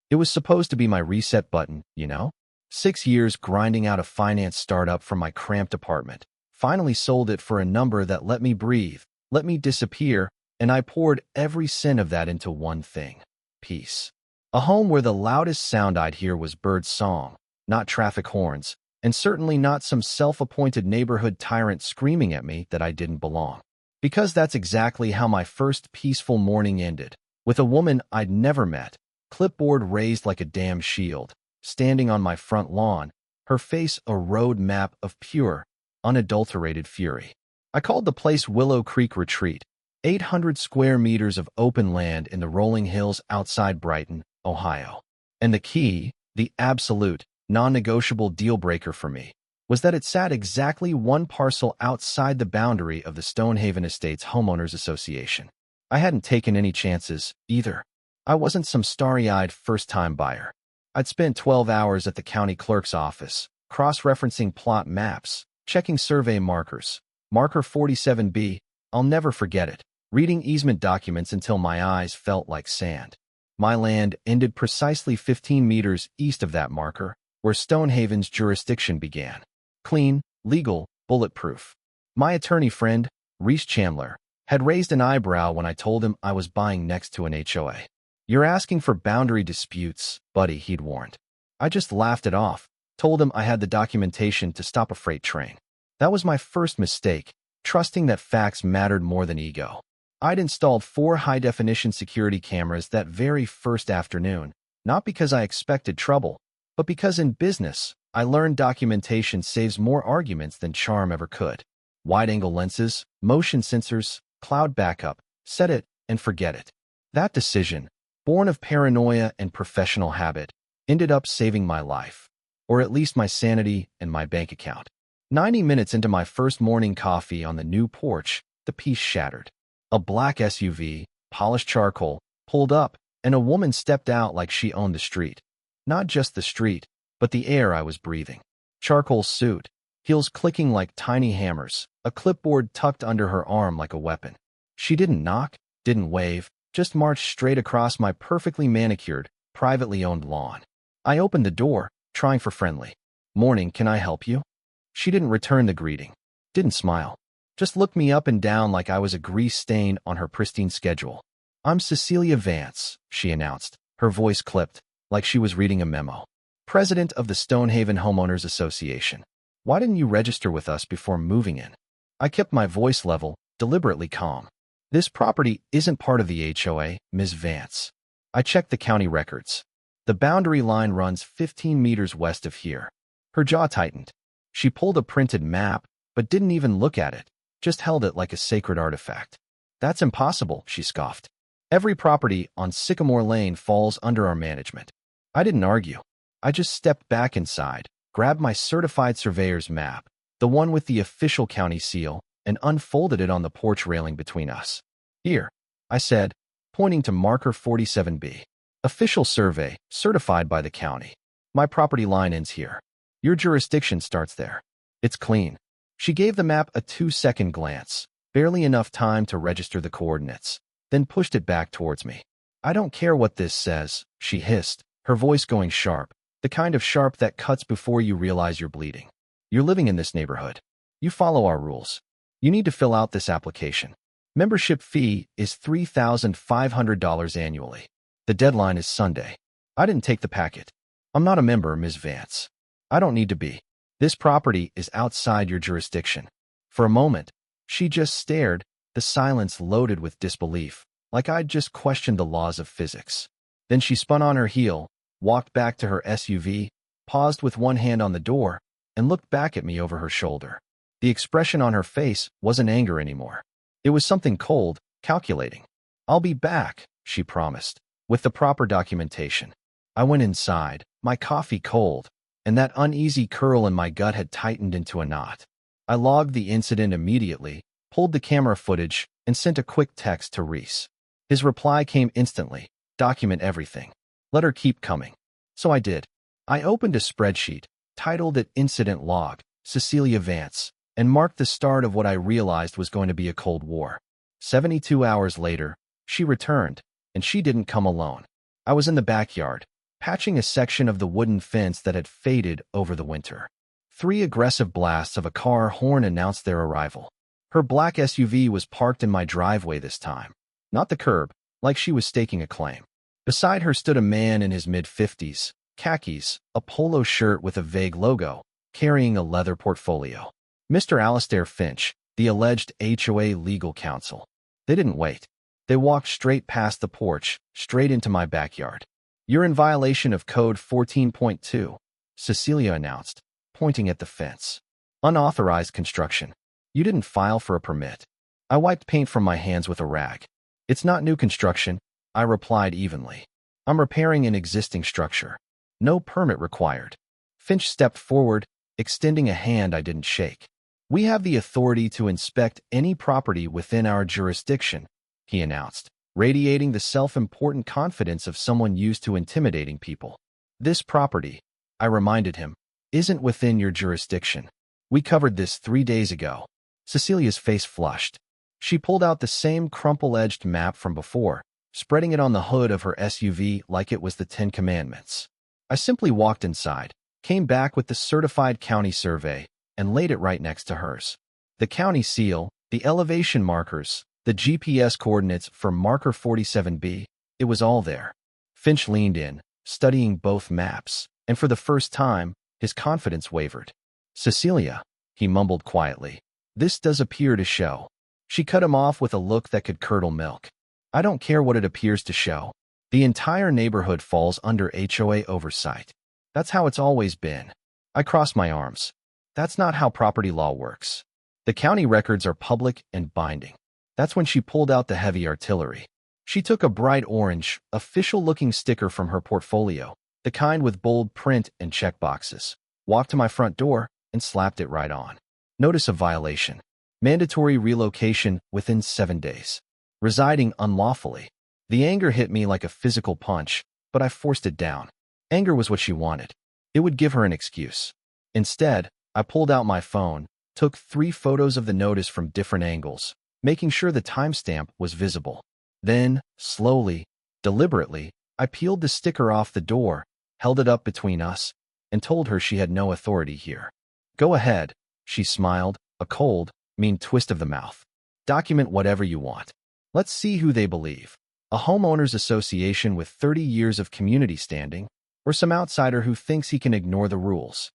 It was supposed to be my reset button, you know? 6 years grinding out a finance startup from my cramped apartment. Finally sold it for a number that let me breathe, let me disappear, and I poured every cent of that into one thing: peace. A home where the loudest sound I'd hear was bird song, not traffic horns, and certainly not some self-appointed neighborhood tyrant screaming at me that I didn't belong. Because that's exactly how my first peaceful morning ended, with a woman I'd never met, clipboard raised like a damn shield, standing on my front lawn, her face a road map of pure, unadulterated fury. I called the place Willow Creek Retreat, 800 square meters of open land in the rolling hills outside Brighton, Ohio. And the key, the absolute, non-negotiable deal-breaker for me, was that it sat exactly one parcel outside the boundary of the Stonehaven Estates Homeowners Association. I hadn't taken any chances, either. I wasn't some starry-eyed first-time buyer. I'd spent 12 hours at the county clerk's office, cross-referencing plot maps, checking survey markers. Marker 47B, I'll never forget it, reading easement documents until my eyes felt like sand. My land ended precisely 15 meters east of that marker, where Stonehaven's jurisdiction began. Clean, legal, bulletproof. My attorney friend, Reese Chandler, had raised an eyebrow when I told him I was buying next to an HOA. "You're asking for boundary disputes, buddy," he'd warned. I just laughed it off, told him I had the documentation to stop a freight train. That was my first mistake, trusting that facts mattered more than ego. I'd installed 4 high-definition security cameras that very first afternoon, not because I expected trouble, but because in business, I learned documentation saves more arguments than charm ever could. Wide-angle lenses, motion sensors, cloud backup, set it and forget it. That decision, born of paranoia and professional habit, ended up saving my life, or at least my sanity and my bank account. 90 minutes into my first morning coffee on the new porch, the peace shattered. A black SUV, polished charcoal, pulled up, and a woman stepped out like she owned the street. Not just the street, but the air I was breathing. Charcoal suit, heels clicking like tiny hammers, a clipboard tucked under her arm like a weapon. She didn't knock, didn't wave, just marched straight across my perfectly manicured, privately owned lawn. I opened the door, trying for friendly. "Morning, can I help you?" She didn't return the greeting, didn't smile, just looked me up and down like I was a grease stain on her pristine schedule. "I'm Cecilia Vance," she announced, her voice clipped, like she was reading a memo. "President of the Stonehaven Homeowners Association. Why didn't you register with us before moving in?" I kept my voice level, deliberately calm. "This property isn't part of the HOA, Ms. Vance." I checked the county records. The boundary line runs 15 meters west of here. Her jaw tightened. She pulled a printed map, but didn't even look at it, just held it like a sacred artifact. "That's impossible," she scoffed. "Every property on Sycamore Lane falls under our management." I didn't argue. I just stepped back inside, grabbed my certified surveyor's map, the one with the official county seal, and unfolded it on the porch railing between us. "Here," I said, pointing to marker 47B. "Official survey, certified by the county. My property line ends here. Your jurisdiction starts there. It's clean." She gave the map a 2-second glance, barely enough time to register the coordinates, then pushed it back towards me. "I don't care what this says," she hissed, her voice going sharp, the kind of sharp that cuts before you realize you're bleeding. "You're living in this neighborhood. You follow our rules. You need to fill out this application. Membership fee is $3,500 annually. The deadline is Sunday." I didn't take the packet. "I'm not a member, Ms. Vance. I don't need to be. This property is outside your jurisdiction." For a moment, she just stared, the silence loaded with disbelief, like I'd just questioned the laws of physics. Then she spun on her heel, walked back to her SUV, paused with one hand on the door, and looked back at me over her shoulder. The expression on her face wasn't anger anymore. It was something cold, calculating. "I'll be back," she promised, "with the proper documentation." I went inside, my coffee cold, and that uneasy curl in my gut had tightened into a knot. I logged the incident immediately, pulled the camera footage, and sent a quick text to Reese. His reply came instantly: "Document everything. Let her keep coming." So I did. I opened a spreadsheet, titled it Incident Log, Cecilia Vance, and marked the start of what I realized was going to be a Cold War. 72 hours later, she returned, and she didn't come alone. I was in the backyard, patching a section of the wooden fence that had faded over the winter. 3 aggressive blasts of a car horn announced their arrival. Her black SUV was parked in my driveway this time, not the curb, like she was staking a claim. Beside her stood a man in his mid-50s, khakis, a polo shirt with a vague logo, carrying a leather portfolio. Mr. Alistair Finch, the alleged HOA legal counsel. They didn't wait. They walked straight past the porch, straight into my backyard. "You're in violation of Code 14.2, Cecilia announced, pointing at the fence. "Unauthorized construction. You didn't file for a permit." I wiped paint from my hands with a rag. "It's not new construction," I replied evenly. "I'm repairing an existing structure. No permit required." Finch stepped forward, extending a hand I didn't shake. "We have the authority to inspect any property within our jurisdiction," he announced, radiating the self-important confidence of someone used to intimidating people. "This property," I reminded him, "isn't within your jurisdiction. We covered this 3 days ago." Cecilia's face flushed. She pulled out the same crumple-edged map from before, spreading it on the hood of her SUV like it was the 10 Commandments. I simply walked inside, came back with the certified county survey, and laid it right next to hers. The county seal, the elevation markers, the GPS coordinates for marker 47B, it was all there. Finch leaned in, studying both maps, and for the first time, his confidence wavered. "Cecilia," he mumbled quietly, "this does appear to show." She cut him off with a look that could curdle milk. "I don't care what it appears to show. The entire neighborhood falls under HOA oversight. That's how it's always been." I crossed my arms. "That's not how property law works. The county records are public and binding." That's when she pulled out the heavy artillery. She took a bright orange, official-looking sticker from her portfolio, the kind with bold print and checkboxes, walked to my front door, and slapped it right on. "Notice of violation. Mandatory relocation within 7 days. Residing unlawfully." The anger hit me like a physical punch, but I forced it down. Anger was what she wanted. It would give her an excuse. Instead, I pulled out my phone, took 3 photos of the notice from different angles, making sure the timestamp was visible. Then, slowly, deliberately, I peeled the sticker off the door, held it up between us, and told her she had no authority here. "Go ahead," she smiled, a cold, mean twist of the mouth. "Document whatever you want. Let's see who they believe. A homeowners association with 30 years of community standing, or some outsider who thinks he can ignore the rules."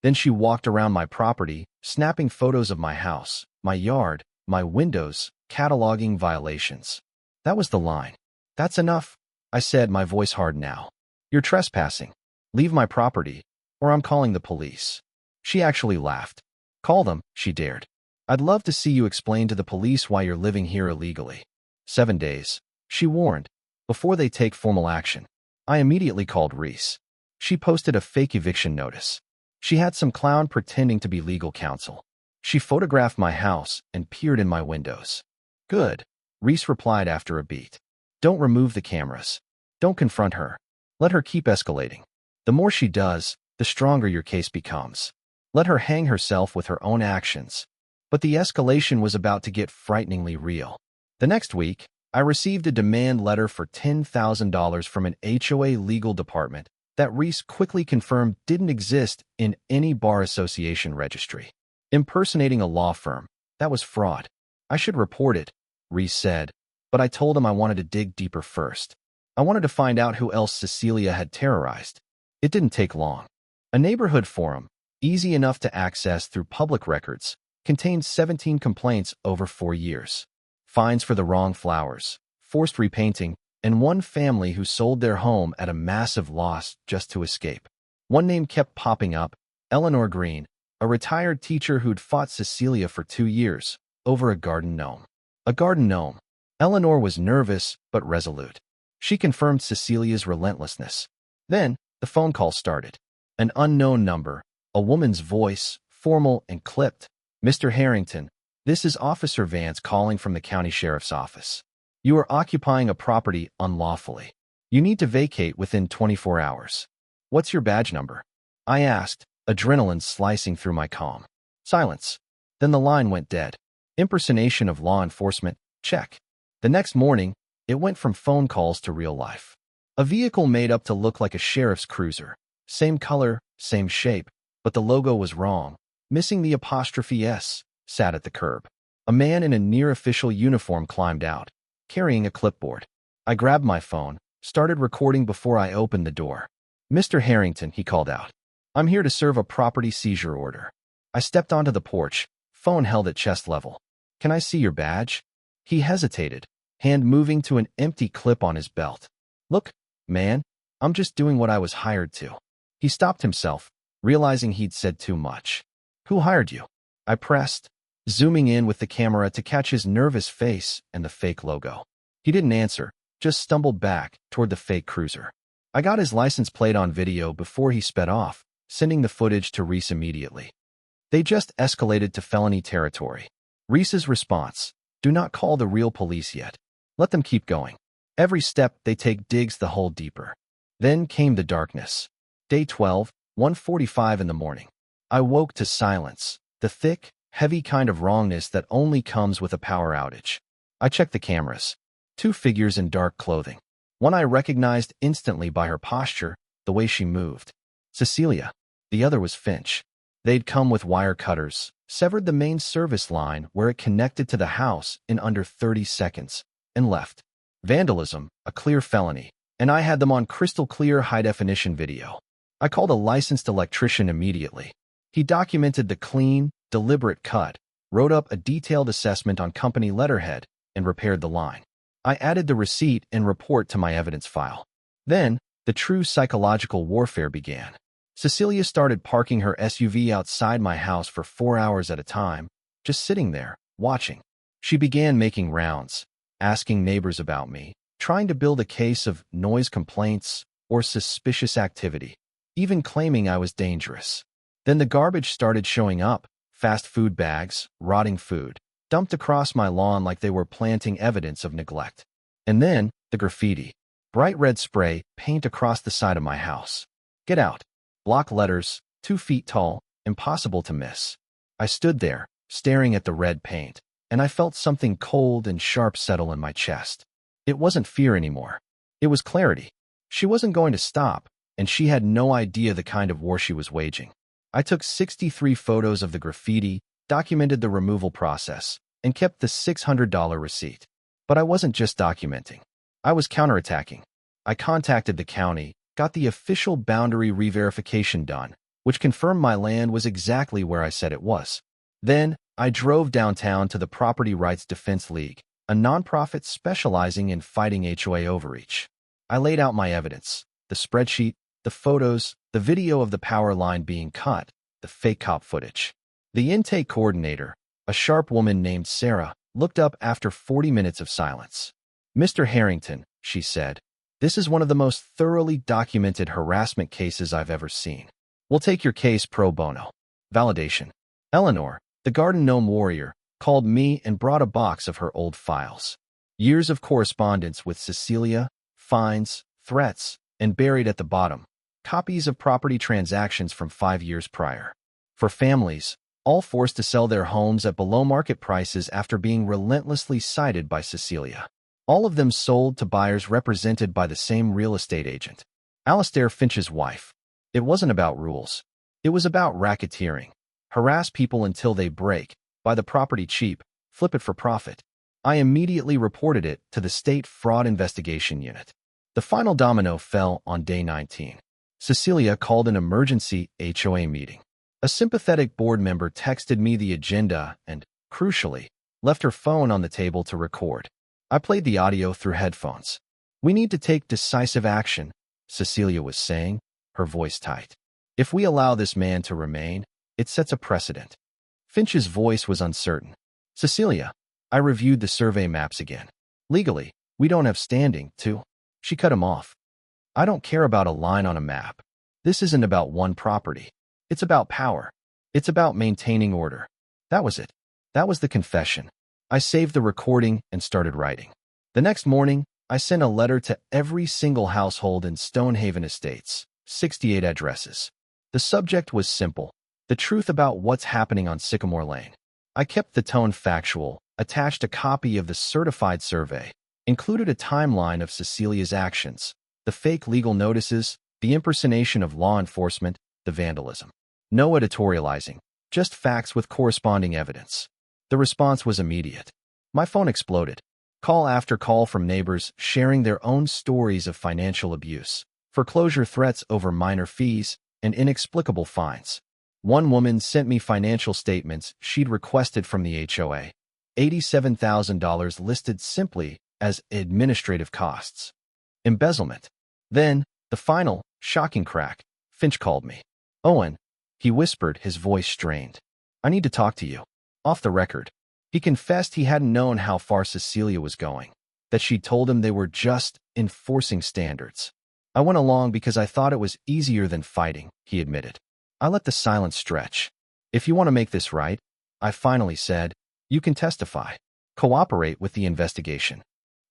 Then she walked around my property, snapping photos of my house, my yard, my windows, cataloging violations. That was the line. "That's enough," I said, my voice hard now. "You're trespassing. Leave my property, or I'm calling the police." She actually laughed. "Call them," she dared. "I'd love to see you explain to the police why you're living here illegally." 7 days, she warned, before they take formal action. I immediately called Reese. She posted a fake eviction notice. She had some clown pretending to be legal counsel. She photographed my house and peered in my windows. "Good," Reese replied after a beat. "Don't remove the cameras. Don't confront her. Let her keep escalating. The more she does, the stronger your case becomes. Let her hang herself with her own actions." But the escalation was about to get frighteningly real. The next week, I received a demand letter for $10,000 from an HOA legal department that Reese quickly confirmed didn't exist in any bar association registry. Impersonating a law firm, that was fraud. "I should report it," Reese said, but I told him I wanted to dig deeper first. I wanted to find out who else Cecilia had terrorized. It didn't take long. A neighborhood forum, easy enough to access through public records, contained 17 complaints over 4 years. Fines for the wrong flowers, forced repainting, and one family who sold their home at a massive loss just to escape. One name kept popping up, Eleanor Green, a retired teacher who'd fought Cecilia for 2 years over a garden gnome. A garden gnome. Eleanor was nervous but resolute. She confirmed Cecilia's relentlessness. Then, the phone call started. An unknown number, a woman's voice, formal and clipped. "Mr. Harrington, this is Officer Vance calling from the county sheriff's office. You are occupying a property unlawfully. You need to vacate within 24 hours. What's your badge number?" I asked, adrenaline slicing through my calm. Silence. Then the line went dead. Impersonation of law enforcement, check. The next morning, it went from phone calls to real life. A vehicle made up to look like a sheriff's cruiser. Same color, same shape, but the logo was wrong. Missing the apostrophe S, sat at the curb. A man in a near-official uniform climbed out, carrying a clipboard. I grabbed my phone, started recording before I opened the door. "Mr. Harrington," he called out. "I'm here to serve a property seizure order." I stepped onto the porch, phone held at chest level. "Can I see your badge?" He hesitated, hand moving to an empty clip on his belt. "Look, man, I'm just doing what I was hired to." He stopped himself, realizing he'd said too much. "Who hired you?" I pressed, zooming in with the camera to catch his nervous face and the fake logo. He didn't answer, just stumbled back toward the fake cruiser. I got his license plate on video before he sped off, sending the footage to Reese immediately. They just escalated to felony territory. Reese's response: "Do not call the real police yet. Let them keep going. Every step they take digs the hole deeper." Then came the darkness. Day 12, 1:45 in the morning. I woke to silence, the thick, heavy kind of wrongness that only comes with a power outage. I checked the cameras. 2 figures in dark clothing. One I recognized instantly by her posture, the way she moved. Cecilia. The other was Finch. They'd come with wire cutters, severed the main service line where it connected to the house in under 30 seconds, and left. Vandalism, a clear felony, and I had them on crystal-clear high-definition video. I called a licensed electrician immediately. He documented the clean, deliberate cut, wrote up a detailed assessment on company letterhead, and repaired the line. I added the receipt and report to my evidence file. Then, the true psychological warfare began. Cecilia started parking her SUV outside my house for 4 hours at a time, just sitting there, watching. She began making rounds, asking neighbors about me, trying to build a case of noise complaints or suspicious activity, even claiming I was dangerous. Then the garbage started showing up, fast food bags, rotting food, dumped across my lawn like they were planting evidence of neglect. And then, the graffiti. Bright red spray, paint across the side of my house. "Get out." Block letters, 2 feet tall, impossible to miss. I stood there, staring at the red paint, and I felt something cold and sharp settle in my chest. It wasn't fear anymore. It was clarity. She wasn't going to stop, and she had no idea the kind of war she was waging. I took 63 photos of the graffiti, documented the removal process, and kept the $600 receipt. But I wasn't just documenting. I was counterattacking. I contacted the county, got the official boundary re-verification done, which confirmed my land was exactly where I said it was. Then, I drove downtown to the Property Rights Defense League, a nonprofit specializing in fighting HOA overreach. I laid out my evidence, the spreadsheet, the photos, the video of the power line being cut, the fake cop footage. The intake coordinator, a sharp woman named Sarah, looked up after 40 minutes of silence. "Mr. Harrington," she said, "this is one of the most thoroughly documented harassment cases I've ever seen. We'll take your case pro bono." Validation. Eleanor, the garden gnome warrior, called me and brought a box of her old files. Years of correspondence with Cecilia, fines, threats, and buried at the bottom, copies of property transactions from 5 years prior. For families, all forced to sell their homes at below-market prices after being relentlessly cited by Cecilia. All of them sold to buyers represented by the same real estate agent, Alastair Finch's wife. It wasn't about rules. It was about racketeering. Harass people until they break, buy the property cheap, flip it for profit. I immediately reported it to the State Fraud Investigation Unit. The final domino fell on day 19. Cecilia called an emergency HOA meeting. A sympathetic board member texted me the agenda and, crucially, left her phone on the table to record. I played the audio through headphones. "We need to take decisive action," Cecilia was saying, her voice tight. "If we allow this man to remain, it sets a precedent." Finch's voice was uncertain. "Cecilia, I reviewed the survey maps again. Legally, we don't have standing to." She cut him off. "I don't care about a line on a map. This isn't about one property. It's about power. It's about maintaining order." That was it. That was the confession. I saved the recording and started writing. The next morning, I sent a letter to every single household in Stonehaven Estates, 68 addresses. The subject was simple: the truth about what's happening on Sycamore Lane. I kept the tone factual, attached a copy of the certified survey, included a timeline of Cecilia's actions, the fake legal notices, the impersonation of law enforcement, the vandalism. No editorializing, just facts with corresponding evidence. The response was immediate. My phone exploded. Call after call from neighbors sharing their own stories of financial abuse, foreclosure threats over minor fees, and inexplicable fines. One woman sent me financial statements she'd requested from the HOA. $87,000 listed simply as administrative costs. Embezzlement. Then, the final, shocking crack. Finch called me. "Owen," he whispered, his voice strained. "I need to talk to you. Off the record." He confessed he hadn't known how far Cecilia was going, that she'd told him they were just enforcing standards. "I went along because I thought it was easier than fighting," he admitted. I let the silence stretch. "If you want to make this right," I finally said, "you can testify. Cooperate with the investigation."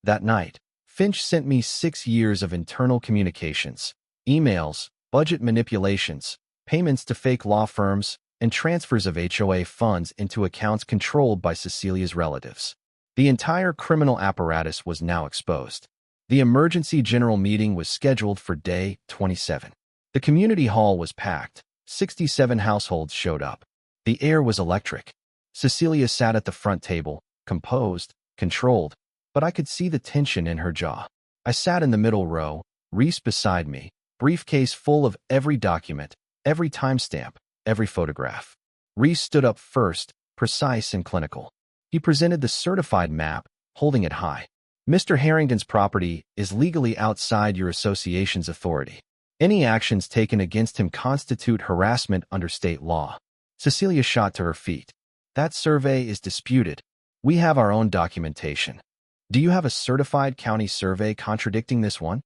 That night, Finch sent me 6 years of internal communications, emails, budget manipulations, payments to fake law firms, and transfers of HOA funds into accounts controlled by Cecilia's relatives. The entire criminal apparatus was now exposed. The emergency general meeting was scheduled for day 27. The community hall was packed. 67 households showed up. The air was electric. Cecilia sat at the front table, composed, controlled, but I could see the tension in her jaw. I sat in the middle row, Reese beside me, briefcase full of every document, every timestamp, every photograph. Reese stood up first, precise and clinical. He presented the certified map, holding it high. "Mr. Harrington's property is legally outside your association's authority. Any actions taken against him constitute harassment under state law." Cecilia shot to her feet. "That survey is disputed. We have our own documentation. Do you have a certified county survey contradicting this one?"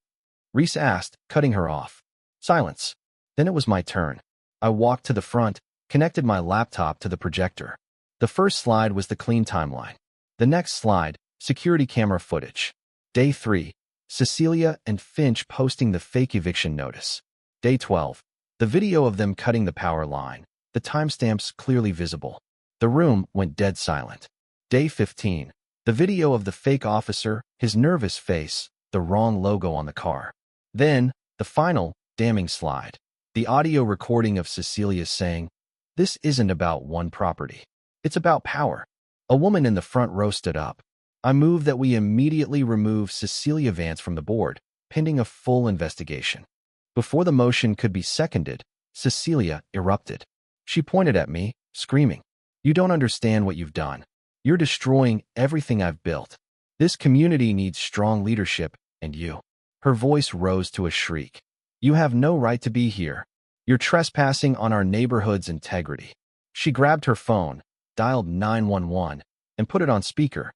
Reese asked, cutting her off. Silence. Then it was my turn. I walked to the front, connected my laptop to the projector. The first slide was the clean timeline. The next slide, security camera footage. Day 3, Cecilia and Finch posting the fake eviction notice. Day 12, the video of them cutting the power line, the timestamps clearly visible. The room went dead silent. Day 15, the video of the fake officer, his nervous face, the wrong logo on the car. Then, the final, damning slide. The audio recording of Cecilia saying, "This isn't about one property. It's about power." A woman in the front row stood up. "I move that we immediately remove Cecilia Vance from the board, pending a full investigation." Before the motion could be seconded, Cecilia erupted. She pointed at me, screaming, "You don't understand what you've done. You're destroying everything I've built. This community needs strong leadership, and you." Her voice rose to a shriek. "You have no right to be here. You're trespassing on our neighborhood's integrity." She grabbed her phone, dialed 911, and put it on speaker.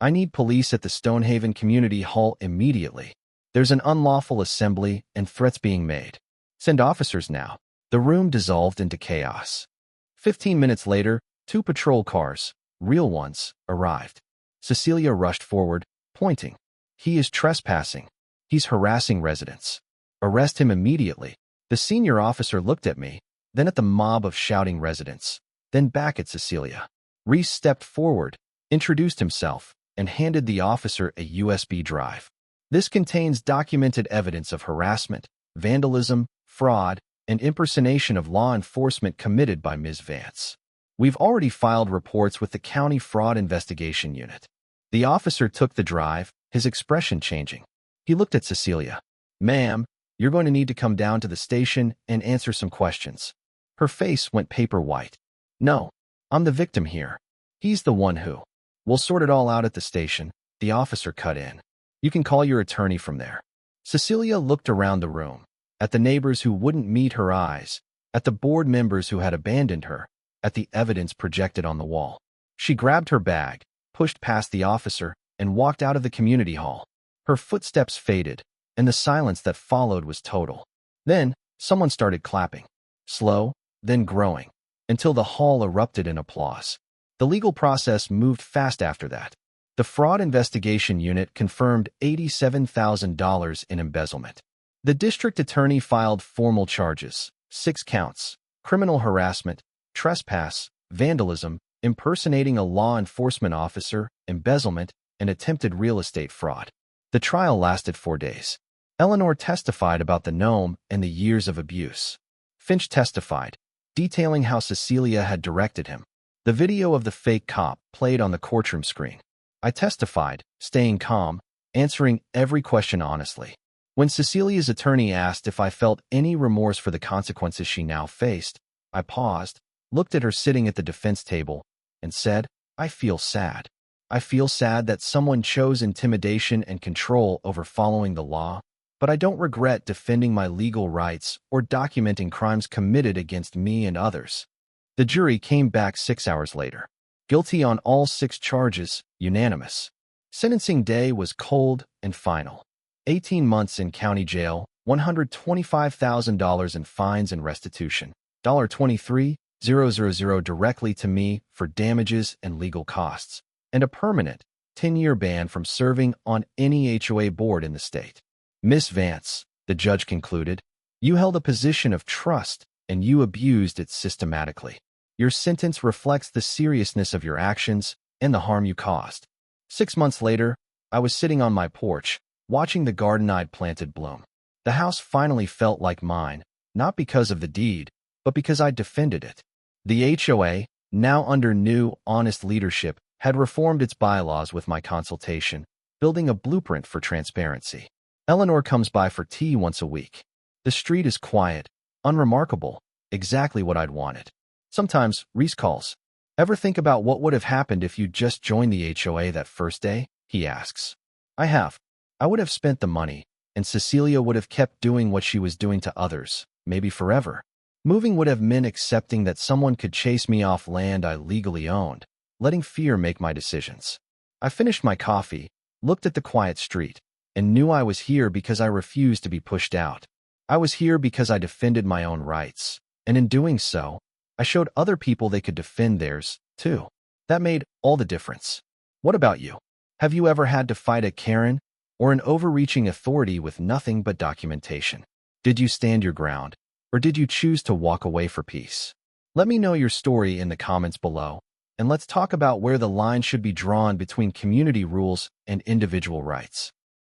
"I need police at the Stonehaven Community Hall immediately. There's an unlawful assembly and threats being made. Send officers now." The room dissolved into chaos. 15 minutes later, 2 patrol cars, real ones, arrived. Cecilia rushed forward, pointing. "He is trespassing. He's harassing residents. Arrest him immediately." The senior officer looked at me, then at the mob of shouting residents, then back at Cecilia. Reese stepped forward, introduced himself, and handed the officer a USB drive. "This contains documented evidence of harassment, vandalism, fraud, and impersonation of law enforcement committed by Ms. Vance. We've already filed reports with the County Fraud Investigation Unit." The officer took the drive, his expression changing. He looked at Cecilia. "Ma'am, you're going to need to come down to the station and answer some questions." Her face went paper white. "No, I'm the victim here. He's the one who. We'll sort it all out at the station," the officer cut in. "You can call your attorney from there." Cecilia looked around the room, at the neighbors who wouldn't meet her eyes, at the board members who had abandoned her, at the evidence projected on the wall. She grabbed her bag, pushed past the officer, and walked out of the community hall. Her footsteps faded, and the silence that followed was total. Then, someone started clapping. Slow, then growing, until the hall erupted in applause. The legal process moved fast after that. The Fraud Investigation Unit confirmed $87,000 in embezzlement. The district attorney filed formal charges, 6 counts: criminal harassment, trespass, vandalism, impersonating a law enforcement officer, embezzlement, and attempted real estate fraud. The trial lasted 4 days. Eleanor testified about the gnome and the years of abuse. Finch testified, detailing how Cecilia had directed him. The video of the fake cop played on the courtroom screen. I testified, staying calm, answering every question honestly. When Cecilia's attorney asked if I felt any remorse for the consequences she now faced, I paused, looked at her sitting at the defense table, and said, I feel sad. I feel sad that someone chose intimidation and control over following the law, but I don't regret defending my legal rights or documenting crimes committed against me and others. The jury came back 6 hours later. Guilty on all 6 charges, unanimous. Sentencing day was cold and final. 18 months in county jail, $125,000 in fines and restitution, $23,000 directly to me for damages and legal costs, and a permanent 10-year ban from serving on any HOA board in the state. Miss Vance, the judge concluded, you held a position of trust and you abused it systematically. Your sentence reflects the seriousness of your actions and the harm you caused. 6 months later, I was sitting on my porch, watching the garden I'd planted bloom. The house finally felt like mine, not because of the deed, but because I defended it. The HOA, now under new, honest leadership, had reformed its bylaws with my consultation, building a blueprint for transparency. Eleanor comes by for tea once a week. The street is quiet, unremarkable, exactly what I'd wanted. Sometimes, Reese calls. Ever think about what would have happened if you just joined the HOA that first day? He asks. I have. I would have spent the money, and Cecilia would have kept doing what she was doing to others, maybe forever. Moving would have meant accepting that someone could chase me off land I legally owned, letting fear make my decisions. I finished my coffee, looked at the quiet street, and knew I was here because I refused to be pushed out. I was here because I defended my own rights, and in doing so, I showed other people they could defend theirs, too. That made all the difference. What about you? Have you ever had to fight a Karen or an overreaching authority with nothing but documentation? Did you stand your ground, or did you choose to walk away for peace? Let me know your story in the comments below, and let's talk about where the line should be drawn between community rules and individual rights.